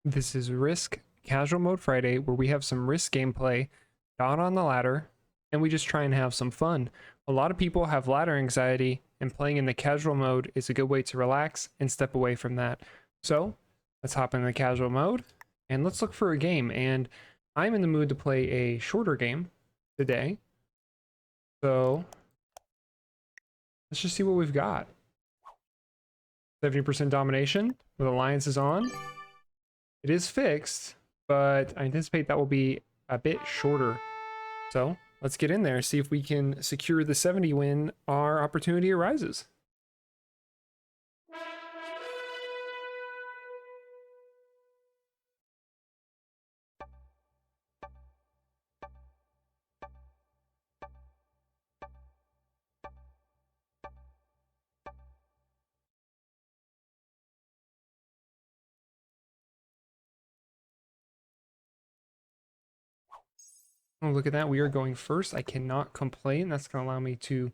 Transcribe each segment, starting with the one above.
This is Risk Casual Mode Friday, where we have some Risk gameplay, not on the ladder, and we just try and have some fun. A lot of people have ladder anxiety, and playing in the casual mode is a good way to relax and step away from that. So, let's hop in the casual mode, and let's look for a game. And I'm in the mood to play a shorter game today. So, let's just see what we've got. 70% domination with alliances on. It is fixed, but I anticipate that will be a bit shorter. So let's get in there, see if we can secure the 70 when our opportunity arises. Oh, look at that. We are going first. I cannot complain. That's going to allow me to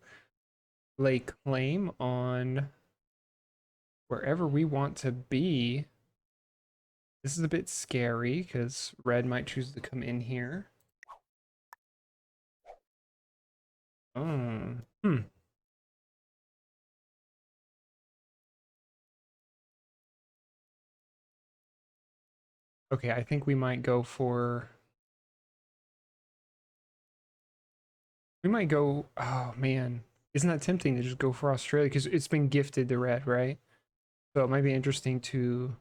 lay claim on wherever we want to be. This is a bit scary because red might choose to come in here. Oh, Okay, I think we might go for... We might go... Oh, man. Isn't that tempting to just go for Australia? Because it's been gifted to red, right? So it might be interesting to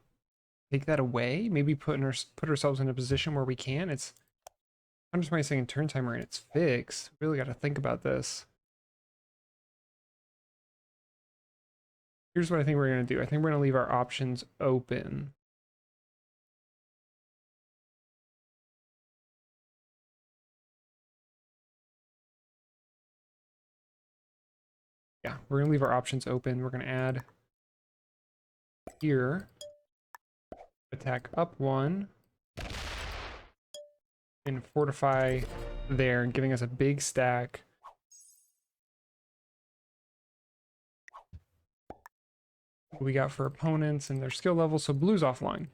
take that away. Maybe put ourselves in a position where we can. It's 120-second turn timer and it's fixed. Really got to think about this. Here's what I think we're going to do. I think we're going to leave our options open. Yeah, we're going to leave our options open. We're going to add here, attack up one, and fortify there, giving us a big stack. What we got for opponents and their skill level. So blue's offline.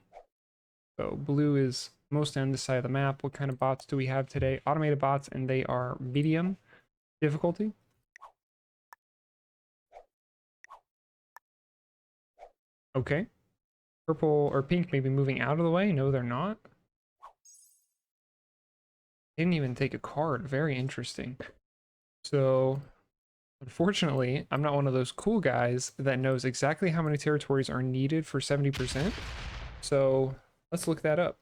So blue is most on this side of the map. What kind of bots do we have today? Automated bots, and they are medium difficulty. Okay. Purple or pink may be moving out of the way. No, they're not. Didn't even take a card. Very interesting. So, unfortunately, I'm not one of those cool guys that knows exactly how many territories are needed for 70%. So, let's look that up.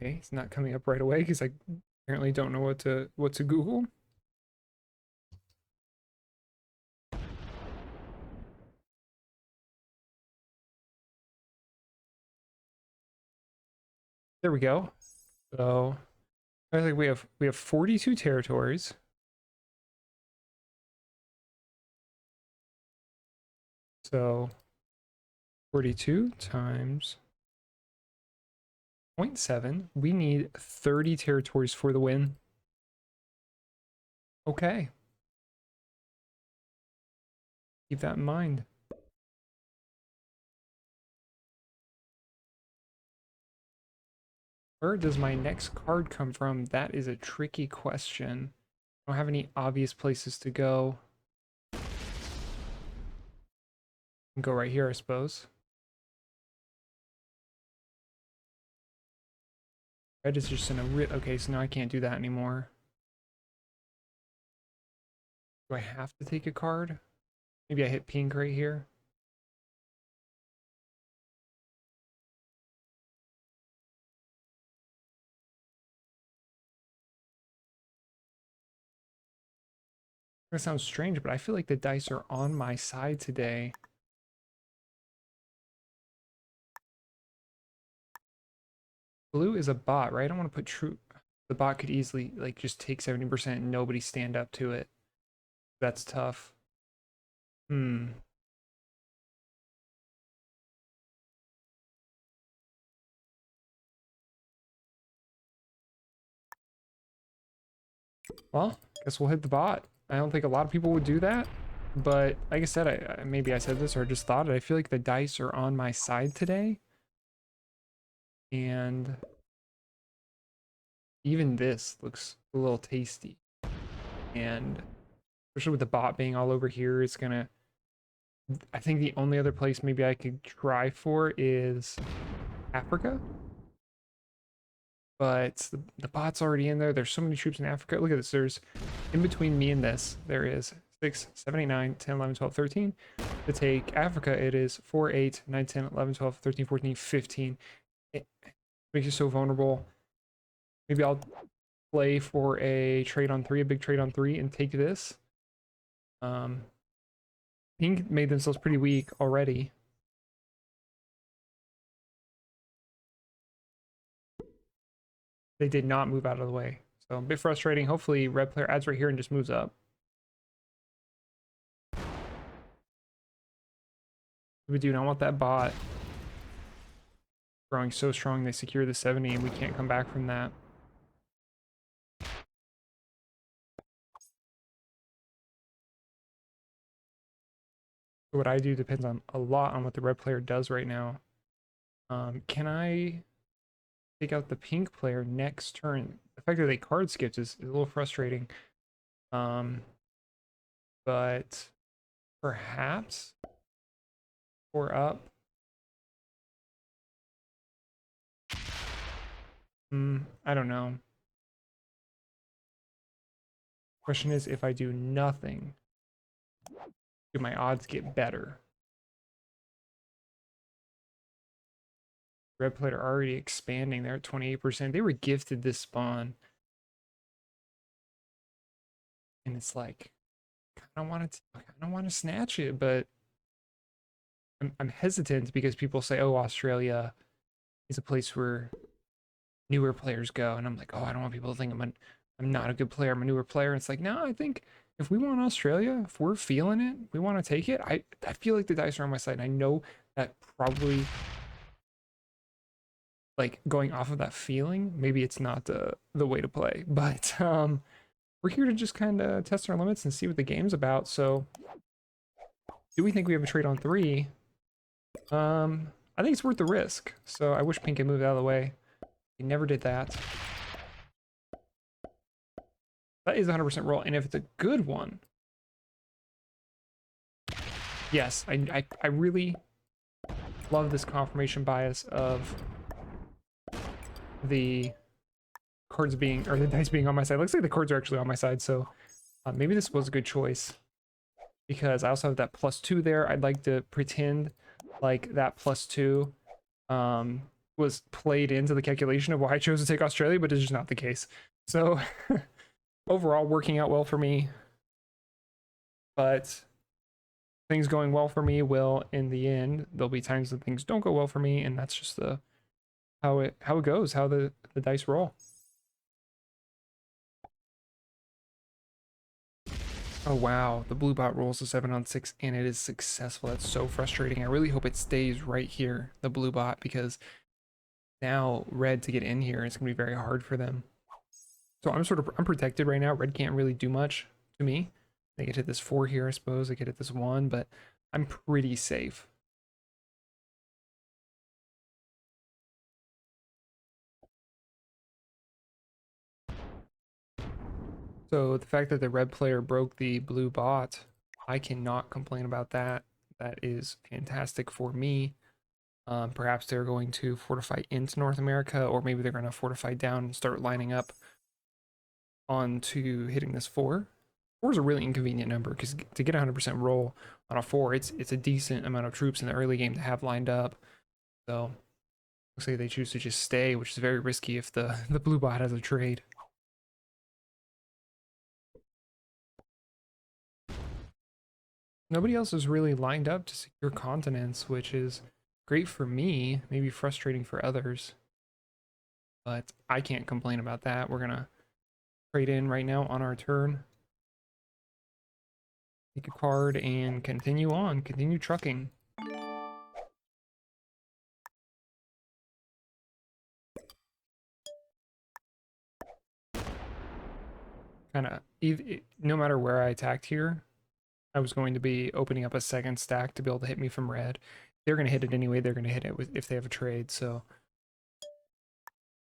Okay, it's not coming up right away because I apparently don't know what to Google. There we go. So I think we have 42 territories. So 42 times 0.7. We need 30 territories for the win. Okay. Keep that in mind. Where does my next card come from? That is a tricky question. I don't have any obvious places to go. Go right here, I suppose. Red is just in a okay, so now I can't do that anymore. Do I have to take a card? Maybe I hit pink right here. That sounds strange, but I feel like the dice are on my side today. Blue is a bot, right? I don't want to put true. The bot could easily like just take 70% and nobody stand up to it. That's tough. Hmm. Well, guess we'll hit the bot. I don't think a lot of people would do that, but like I said, maybe I said this or just thought it. I feel like the dice are on my side today, and even this looks a little tasty. And especially with the bot being all over here, it's gonna. I think the only other place maybe I could try for is Africa. But the bot's already in there. There's so many troops in Africa. Look at this. There's, in between me and this, there is 6, 7, 8, 9, 10, 11, 12, 13. To take Africa, it is 4, 8, 9, 10, 11, 12, 13, 14, 15. It makes you so vulnerable. Maybe I'll play for a trade on 3, a big trade on 3, and take this. Pink made themselves pretty weak already. They did not move out of the way. So a bit frustrating. Hopefully red player adds right here and just moves up. We do not want that bot growing so strong they secure the 70 and we can't come back from that. What I do depends on a lot on what the red player does right now. Can I take out the pink player next turn? The fact that they card skipped is a little frustrating. But perhaps we're up. I don't know. Question is, if I do nothing, do my odds get better? Red player are already expanding. They're at 28%. They were gifted this spawn. And it's like, I don't want to snatch it, but I'm hesitant because people say, oh, Australia is a place where newer players go. And I'm like, oh, I don't want people to think I'm not a good player. I'm a newer player. And it's like, no, I think if we want Australia, if we're feeling it, we want to take it. I feel like the dice are on my side. And I know that probably, like, going off of that feeling, maybe it's not the way to play. But we're here to just kind of test our limits and see what the game's about. So do we think we have a trade on 3? I think it's worth the risk. So I wish pink had moved out of the way. He never did that. That is 100% roll, and if it's a good one, yes, I really love this confirmation bias of the cards being, or the dice being on my side. Looks like the cards are actually on my side, so maybe this was a good choice because I also have that +2 there. I'd like to pretend like that +2 was played into the calculation of why I chose to take Australia, but it's just not the case. So overall, working out well for me, but things going well for me will, in the end, there'll be times that things don't go well for me, and that's just the how it goes, how the dice roll. Oh wow, the blue bot rolls a 7 on 6 and it is successful. That's so frustrating. I really hope it stays right here, the blue bot, because now red to get in here, it's gonna be very hard for them. So I'm protected right now. Red can't really do much to me. They could hit this 4 here, I suppose. They could hit this 1, but I'm pretty safe. So the fact that the red player broke the blue bot, I cannot complain about that. That is fantastic for me. Perhaps they're going to fortify into North America, or maybe they're going to fortify down and start lining up onto hitting this 4. 4 is a really inconvenient number because to get 100% roll on a 4, it's a decent amount of troops in the early game to have lined up. So looks like they choose to just stay, which is very risky if the blue bot has a trade. Nobody else is really lined up to secure continents, which is great for me, maybe frustrating for others. But I can't complain about that. We're gonna trade in right now on our turn. Take a card and continue on, continue trucking. kind of, no matter where I attacked here, I was going to be opening up a second stack to be able to hit me from red. They're going to hit it anyway. They're going to hit it with if they have a trade. So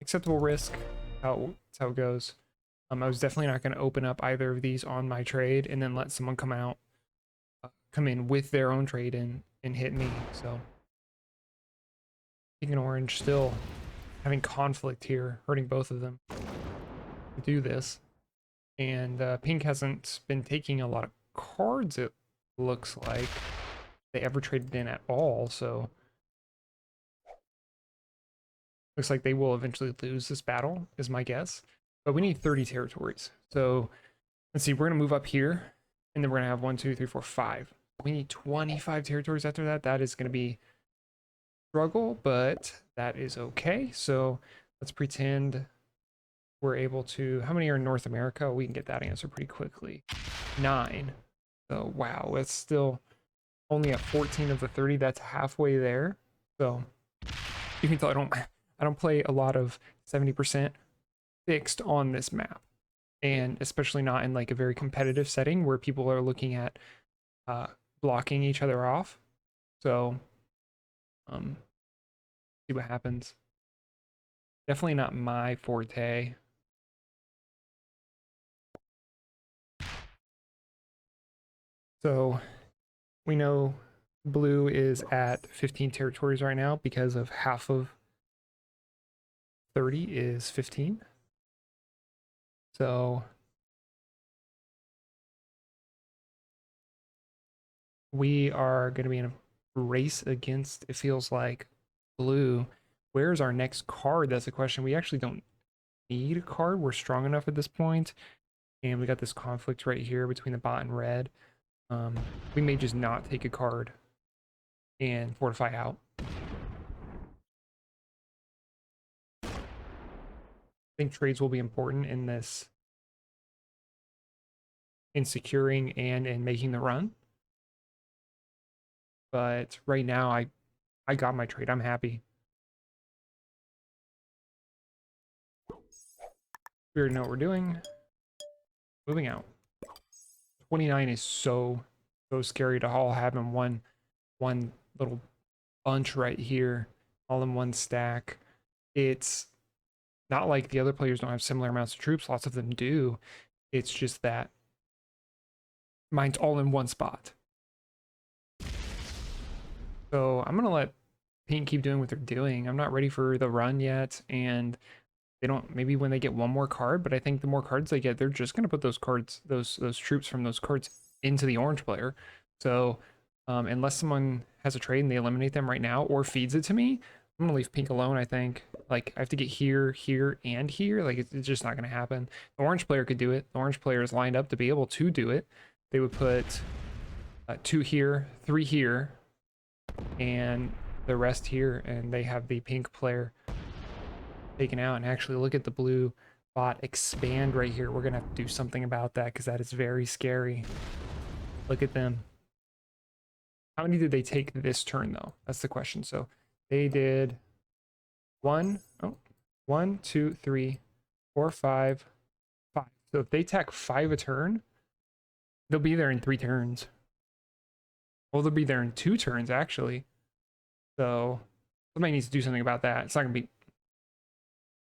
acceptable risk. That's how it goes. I was definitely not going to open up either of these on my trade and then let someone come in with their own trade and hit me. So pink and orange still having conflict here, hurting both of them to do this. And pink hasn't been taking a lot of cards, it looks like. They ever traded in at all, so looks like they will eventually lose this battle, is my guess. But we need 30 territories. So let's see, we're gonna move up here, and then we're gonna have 1, 2, 3, 4, 5. We need 25 territories after that. That is gonna be struggle, but that is okay. So let's pretend we're able to, how many are in North America? We can get that answer pretty quickly. 9. So wow, it's still only at 14 of the 30. That's halfway there. So you can tell I don't play a lot of 70% fixed on this map, and especially not in like a very competitive setting where people are looking at blocking each other off. So see what happens. Definitely not my forte. So we know blue is at 15 territories right now because of half of 30 is 15. So we are going to be in a race against, it feels like, blue. Where's our next card? That's the question. We actually don't need a card. We're strong enough at this point. And we got this conflict right here between the bot and red. We may just not take a card and fortify out. I think trades will be important in this, in securing and in making the run. But right now, I got my trade. I'm happy. We already know what we're doing. Moving out. 29 is so scary to all have in one little bunch right here, all in one stack. It's not like the other players don't have similar amounts of troops. Lots of them do. It's just that mine's all in one spot. So I'm gonna let pink keep doing what they're doing. I'm not ready for the run yet, and they don't, maybe when they get one more card, but I think the more cards they get, they're just gonna put those cards, those troops from those cards into the orange player. So unless someone has a trade and they eliminate them right now or feeds it to me, I'm gonna leave pink alone. I think, like, I have to get here, here, and here. Like, it's just not gonna happen. The orange player could do it. The orange player is lined up to be able to do it. They would put 2 here, 3 here, and the rest here, and they have the pink player taken out. And actually, look at the blue bot expand right here. We're gonna have to do something about that because that is very scary. Look at them. How many did they take this turn though? That's the question. So they did 1, 2, 3, 4, 5, 5. So if they tack 5 a turn, they'll be there in 3 turns. Well, they'll be there in 2 turns actually. So somebody needs to do something about that. It's not gonna be,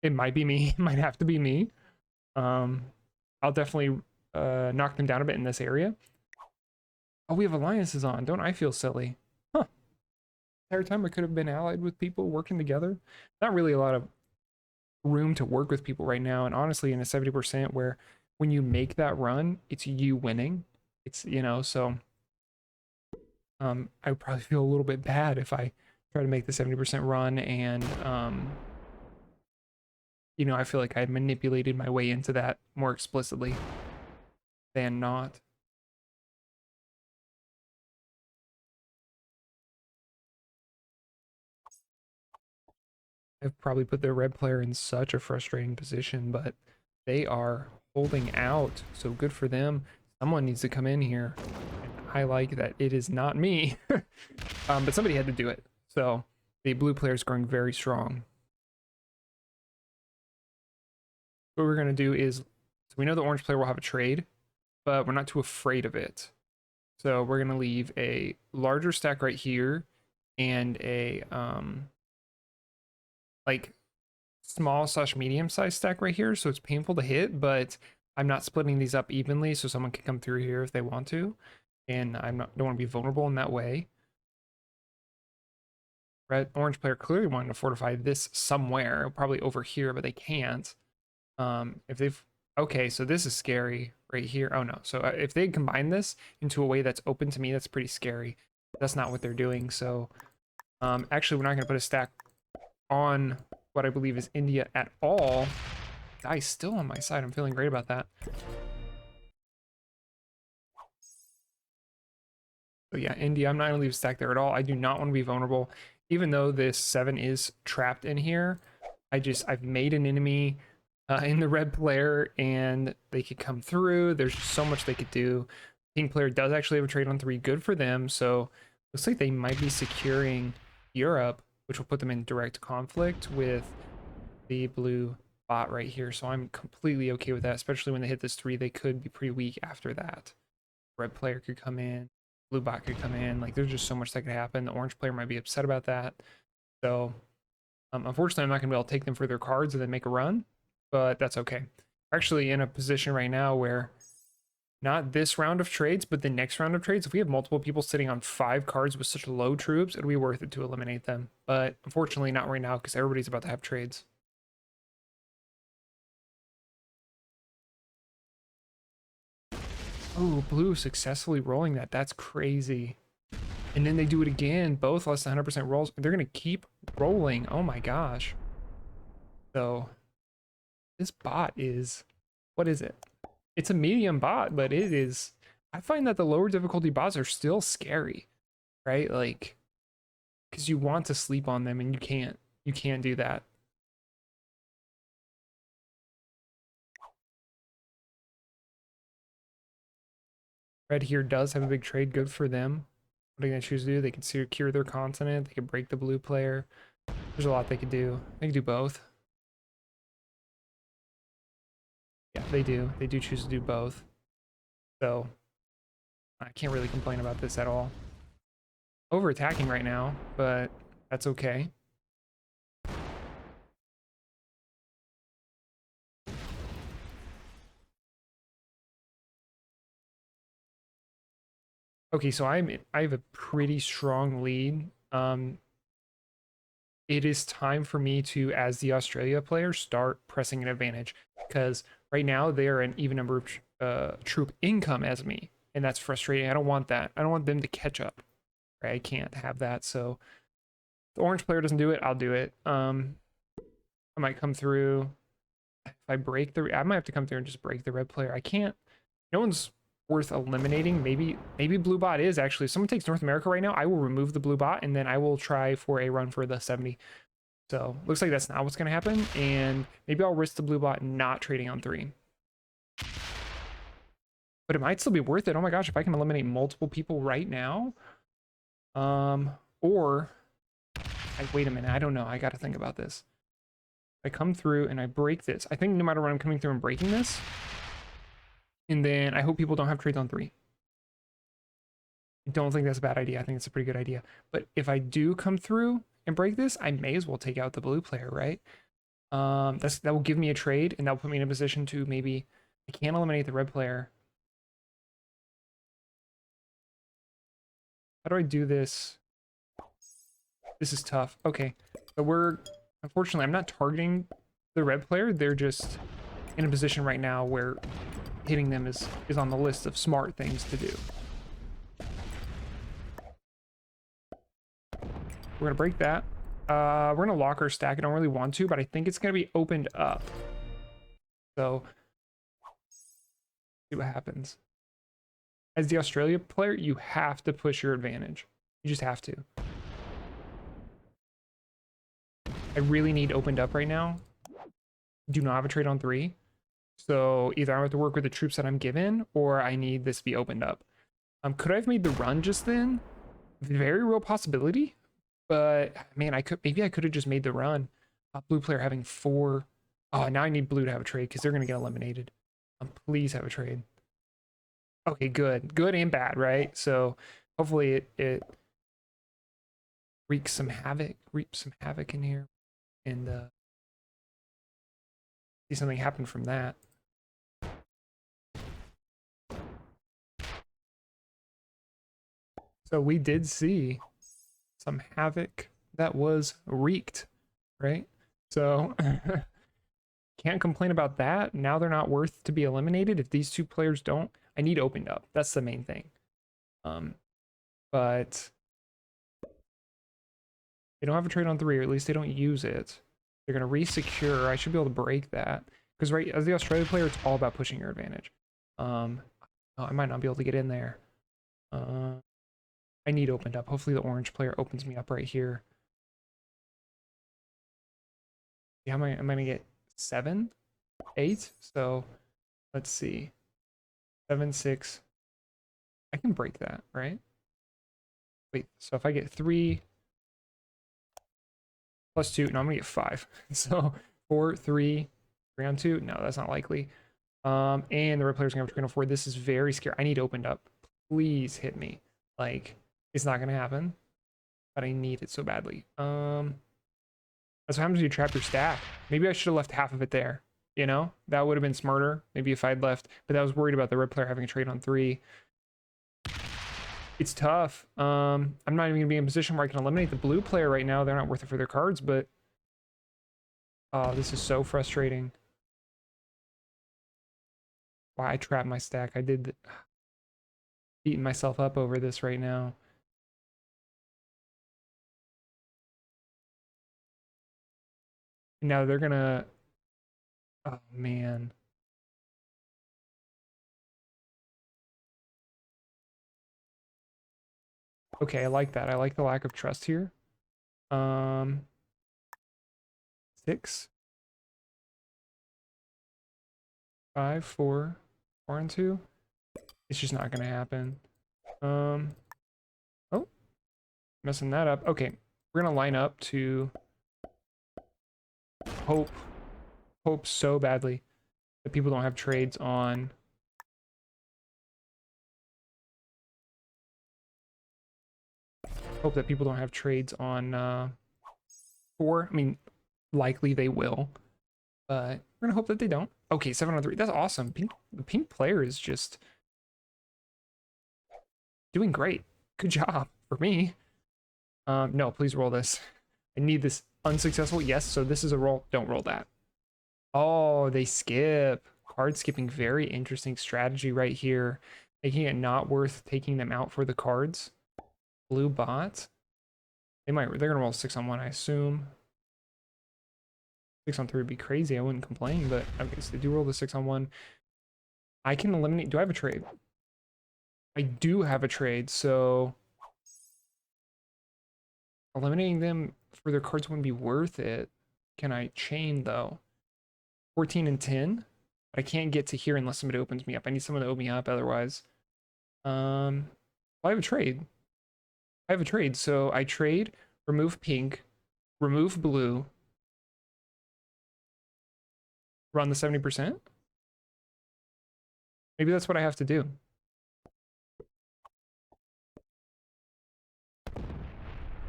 it might be me. It might have to be me. I'll definitely knock them down a bit in this area. Oh, we have alliances on. Don't I feel silly? Huh. Entire time I could have been allied with people working together. Not really a lot of room to work with people right now. And honestly, in a 70% where when you make that run, it's you winning. It's, you know, so I would probably feel a little bit bad if I try to make the 70% run and you know, I feel like I had manipulated my way into that more explicitly than not. I've probably put the red player in such a frustrating position, but they are holding out, so good for them. Someone needs to come in here, and I like that it is not me. But somebody had to do it, so the blue player is growing very strong. What we're going to do is So we know the orange player will have a trade, but we're not too afraid of it. So we're gonna leave a larger stack right here and a like small slash medium sized stack right here. So it's painful to hit, but I'm not splitting these up evenly, so someone can come through here if they want to, and don't want to be vulnerable in that way. Red orange player clearly wanting to fortify this somewhere, probably over here, but they can't. If they've okay, so this is scary right here. Oh no, so if they combine this into a way that's open to me, that's pretty scary. That's not what they're doing. So actually, we're not going to put a stack on what I believe is India at all. Guy's still on my side. I'm feeling great about that. So yeah, India, I'm not going to leave a stack there at all. I do not want to be vulnerable. Even though this 7 is trapped in here, I've made an enemy in the red player, and they could come through. There's just so much they could do. Pink player does actually have a trade on 3. Good for them. So looks like they might be securing Europe, which will put them in direct conflict with the blue bot right here. So I'm completely okay with that, especially when they hit this 3. They could be pretty weak after that. Red player could come in. Blue bot could come in. Like, there's just so much that could happen. The orange player might be upset about that. So unfortunately, I'm not going to be able to take them for their cards and then make a run, but that's okay. We're actually in a position right now where not this round of trades, but the next round of trades, if we have multiple people sitting on 5 cards with such low troops, it'll be worth it to eliminate them. But unfortunately, not right now because everybody's about to have trades. Oh, blue successfully rolling that. That's crazy. And then they do it again, both less than 100% rolls. They're going to keep rolling. Oh my gosh. So this bot is, what is it? It's a medium bot, but it is, I find that the lower difficulty bots are still scary, right? Like, because you want to sleep on them and you can't do that. Red here does have a big trade, good for them. What are they gonna choose to do? They can secure their continent, they can break the blue player. There's a lot they could do. They can do both. Yeah, they do. They do choose to do both. So I can't really complain about this at all. Over attacking right now, but that's okay. Okay, so I have a pretty strong lead. It is time for me to, as the Australia player, start pressing an advantage because right now they are an even number of troop income as me, and that's frustrating. I don't want that. I don't want them to catch up. Right? I can't have that. So if the orange player doesn't do it, I'll do it. I might come through. If I break I might have to come through and just break the red player. I can't. No one's worth eliminating. Maybe blue bot is actually. If someone takes North America right now, I will remove the blue bot and then I will try for a run for the 70. So looks like that's not what's going to happen, and maybe I'll risk the blue bot not trading on 3. But it might still be worth it. Oh my gosh, if I can eliminate multiple people right now. Or wait a minute, I don't know. I got to think about this. I come through and I break this. I think no matter what, I'm coming through and breaking this. And then I hope people don't have trades on 3. I don't think that's a bad idea. I think it's a pretty good idea. But if I do come through and break this, I may as well take out the blue player, right? That will give me a trade, and that'll put me in a position to maybe, I can't eliminate the red player. How do I do this? This is tough. Okay, so unfortunately, I'm not targeting the red player. They're just in a position right now where hitting them is on the list of smart things to do. We're gonna break that. We're gonna lock our stack. I don't really want to, but I think it's gonna be opened up. So see what happens. As the Australia player, you have to push your advantage. You just have to. I really need opened up right now. Do not have a trade on 3. So either I have to work with the troops that I'm given, or I need this to be opened up. Could I have made the run just then? Very real possibility. But man, maybe I could have just made the run. Blue player having 4. Oh, now I need blue to have a trade because they're gonna get eliminated. Please have a trade. Okay, good. Good and bad, right? So hopefully it reaps some havoc in here, and see something happen from that. So we did see some havoc that was wreaked, right? So can't complain about that. Now they're not worth to be eliminated. If these two players don't, I need opened up. That's the main thing. But they don't have a trade on 3, or at least they don't use it. They're gonna resecure. I should be able to break that. Because right as the Australia player, it's all about pushing your advantage. Oh, I might not be able to get in there. I need opened up. Hopefully the orange player opens me up right here. Yeah, am I gonna get 7, 8? So let's see. 7, 6. I can break that, right? Wait, so if I get 3 plus 2, no, I'm gonna get 5. So 4, 3, 3 on 2. No, that's not likely. And the red player's gonna have a trade on 4. This is very scary. I need opened up. Please hit me. Like, it's not gonna happen, but I need it so badly. That's what happens when you trap your stack. Maybe I should have left half of it there. You know, that would have been smarter. Maybe if I'd left, but I was worried about the red player having a trade on 3. It's tough. I'm not even gonna be in a position where I can eliminate the blue player right now. They're not worth it for their cards, but oh, this is so frustrating. Why I trapped my stack. I did beating myself up over this right now. Now they're gonna, oh man. Okay, I like that. I like the lack of trust here. 6, 5, 4, 4 and 2. It's just not gonna happen. Oh, messing that up. Okay, we're gonna line up to hope so badly that people don't have trades on. Hope that people don't have trades on 4. I mean, likely they will, but we're gonna hope that they don't. Okay, 7 on 3. That's awesome. The pink player is just doing great. Good job for me. No, please roll this. I need this. Unsuccessful. Yes, so this is a roll. Don't roll that. Oh, they skip. Card skipping. Very interesting strategy right here. Making it not worth taking them out for the cards. Blue bot. They're gonna roll 6 on 1, I assume. 6 on 3 would be crazy. I wouldn't complain, but okay, so they do roll the 6 on 1. I can eliminate. Do I have a trade? I do have a trade, so eliminating them for their cards wouldn't be worth it. Can I chain though? 14 and 10. I can't get to here unless somebody opens me up. I need someone to open me up otherwise. I have a trade. So I trade, remove pink, remove blue, run the 70%. Maybe that's what I have to do.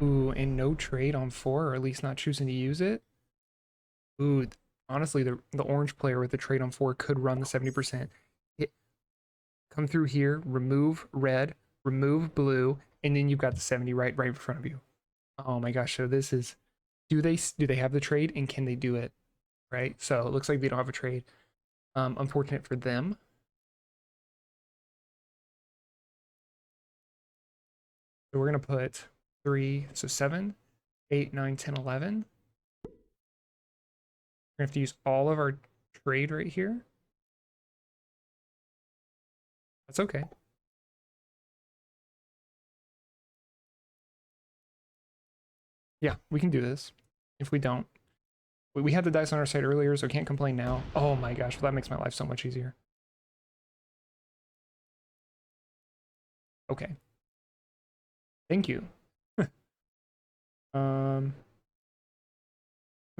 Ooh, and no trade on 4, or at least not choosing to use it. Ooh, honestly, the orange player with the trade on 4 could run the 70%. Come through here, remove red, remove blue, and then you've got the 70 right in front of you. Oh my gosh, so this is, do they have the trade, and can they do it? Right? So it looks like they don't have a trade. Unfortunate for them. So we're gonna put 3, so 7, 8, 9, 10, 11. We're gonna have to use all of our trade right here. That's okay. Yeah, we can do this. If we don't, we had the dice on our side earlier, so can't complain now. Oh my gosh, well, that makes my life so much easier. Okay. Thank you. Wait,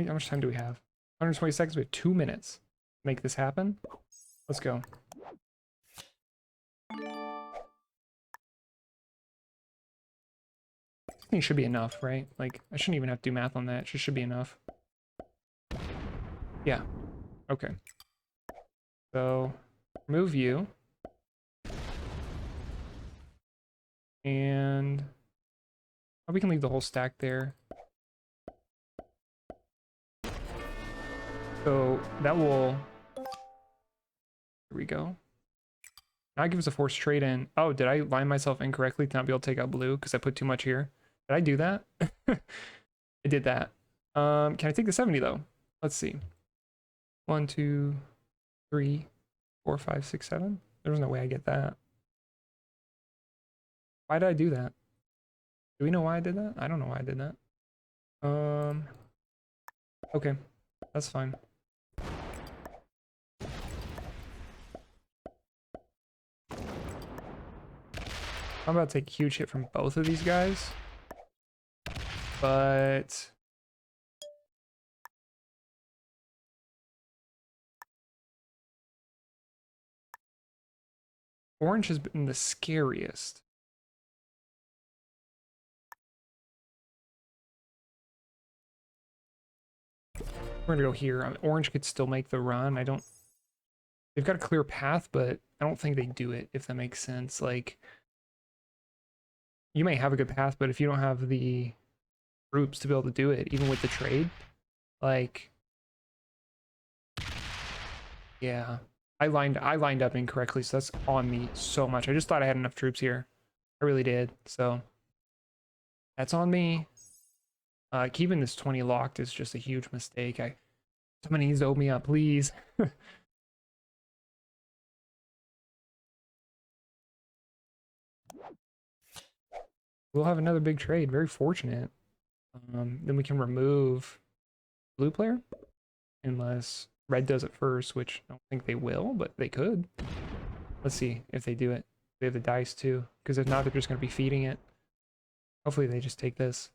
how much time do we have? 120 seconds. We have 2 minutes to make this happen. Let's go. I think it should be enough, right? Like, I shouldn't even have to do math on that. It just should be enough. Yeah. Okay. So, remove you. And we can leave the whole stack there. So that will, here we go. Now it gives us a forced trade in. Oh, did I line myself incorrectly to not be able to take out blue because I put too much here? Did I do that? I did that. Can I take the 70 though? Let's see. 1, 2, 3, 4, 5, 6, 7. There's no way I get that. Why did I do that? Do we know why I did that? I don't know why I did that. Okay, that's fine. I'm about to take a huge hit from both of these guys. But orange has been the scariest. We're gonna go here. Orange could still make the run. They've got a clear path, but I don't think they do it, if that makes sense. Like, you may have a good path, but if you don't have the groups to be able to do it, even with the trade, like, yeah. I lined up incorrectly, so that's on me so much. I just thought I had enough troops here. I really did, so that's on me. Keeping this 20 locked is just a huge mistake. Somebody needs to open me up, please. We'll have another big trade. Very fortunate. Then we can remove blue player, unless red does it first, which I don't think they will, but they could. Let's see if they do it. They have the dice too, because if not, they're just going to be feeding it. Hopefully they just take this,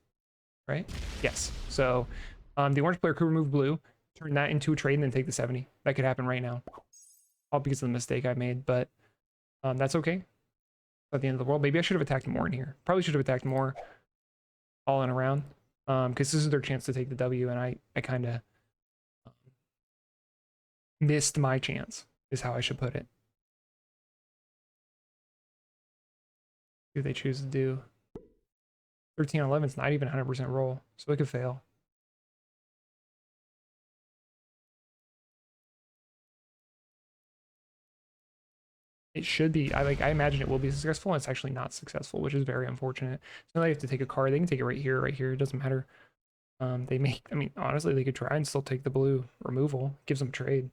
right? Yes. So the orange player could remove blue, turn that into a trade, and then take the 70. That could happen right now. All because of the mistake I made, but that's okay. At the end of the world. Maybe I should have attacked more in here. Probably should have attacked more all in around. Because this is their chance to take the W, and I kind of missed my chance, is how I should put it. What do they choose to do? 13-11 is not even 100% roll, so it could fail. It should be. I imagine it will be successful, and it's actually not successful, which is very unfortunate. So now they have to take a card. They can take it right here, right here. It doesn't matter. They may, I mean, honestly, they could try and still take the blue removal. Gives them trade.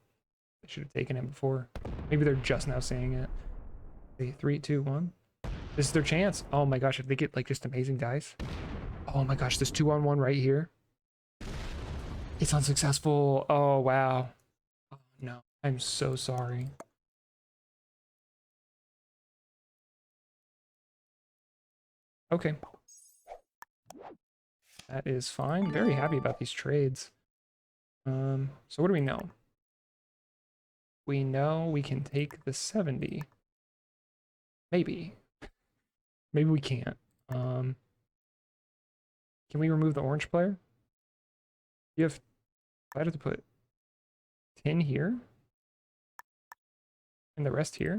They should have taken it before. Maybe they're just now saying it. Okay, 3, 2, 1. This is their chance. Oh my gosh, if they get like just amazing dice. Oh my gosh, this 2-on-1 right here. It's unsuccessful. Oh wow. Oh no, I'm so sorry. Okay. That is fine. Very happy about these trades. So what do we know? We know we can take the 70. Maybe. Maybe we can't. Can we remove the orange player? You have decided to put 10 here and the rest here.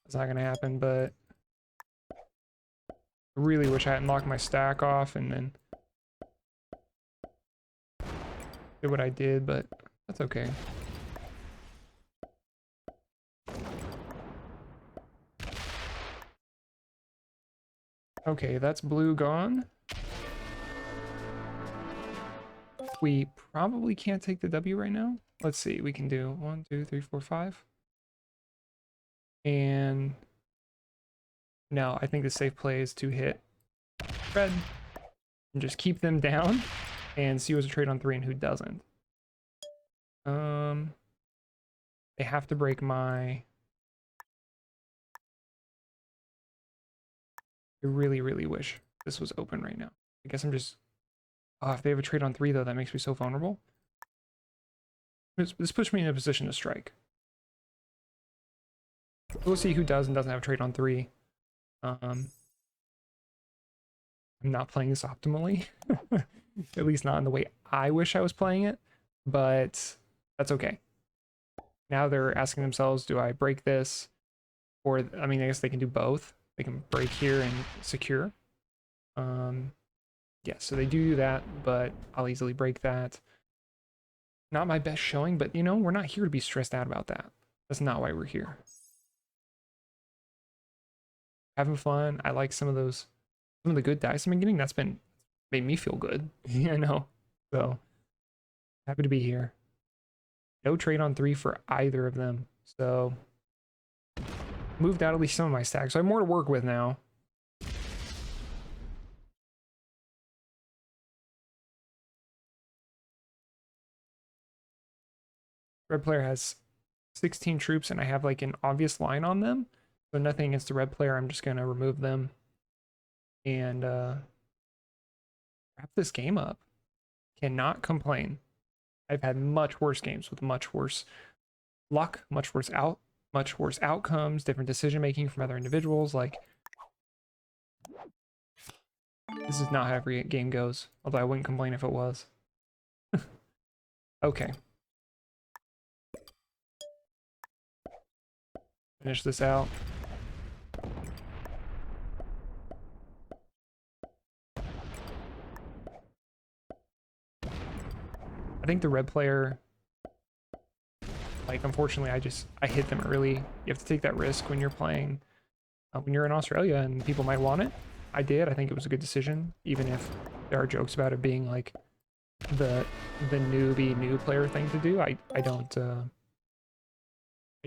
It's not gonna happen, but I really wish I hadn't locked my stack off and then did what I did, but that's okay. Okay, that's blue gone. We probably can't take the W right now. Let's see, we can do 1, 2, 3, 4, 5. And no, I think the safe play is to hit red and just keep them down and see who's a trade on 3 and who doesn't. They have to break my... I really, really wish this was open right now. I guess I'm just Oh, if they have a trade on 3 though, that makes me so vulnerable. This puts me in a position to strike. We'll see who does and doesn't have a trade on 3. I'm not playing this optimally. At least not in the way I wish I was playing it, but that's okay. Now they're asking themselves, do I break this? Or, I mean, I guess they can do both. They can break here and secure. Yeah, so they do that, but I'll easily break that. Not my best showing, but you know, we're not here to be stressed out about that. That's not why we're here. Having fun. I like some of the good dice I've been getting. That's been made me feel good. You know, so happy to be here. No trade on 3 for either of them. So moved out at least some of my stacks. So I have more to work with now. Red player has 16 troops and I have like an obvious line on them. So nothing against the red player. I'm just going to remove them and wrap this game up. Cannot complain. I've had much worse games with much worse luck, much worse outcomes, different decision making from other individuals. Like, this is not how every game goes, although I wouldn't complain if it was. Okay. Finish this out. I think the red player, like, unfortunately, I hit them early. You have to take that risk when you're playing, when you're in Australia and people might want it. I did. I think it was a good decision, even if there are jokes about it being like the newbie new player thing to do. I don't, I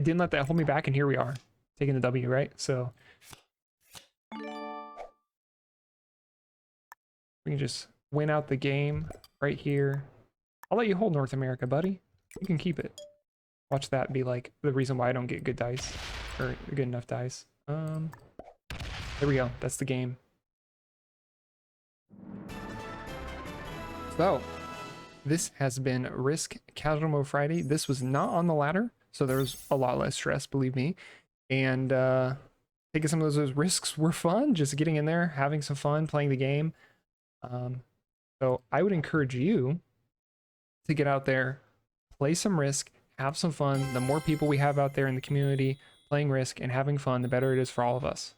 didn't let that hold me back, and here we are, taking the W, right? So we can just win out the game right here. I'll let you hold North America, buddy. You can keep it. Watch that be like the reason why I don't get good dice, or good enough dice. There we go. That's the game. So this has been Risk Casual Mode Friday. This was not on the ladder, so there was a lot less stress, believe me. And taking some of those risks were fun, just getting in there, having some fun, playing the game. So I would encourage you to get out there, play some Risk, have some fun. The more people we have out there in the community playing Risk and having fun, the better it is for all of us.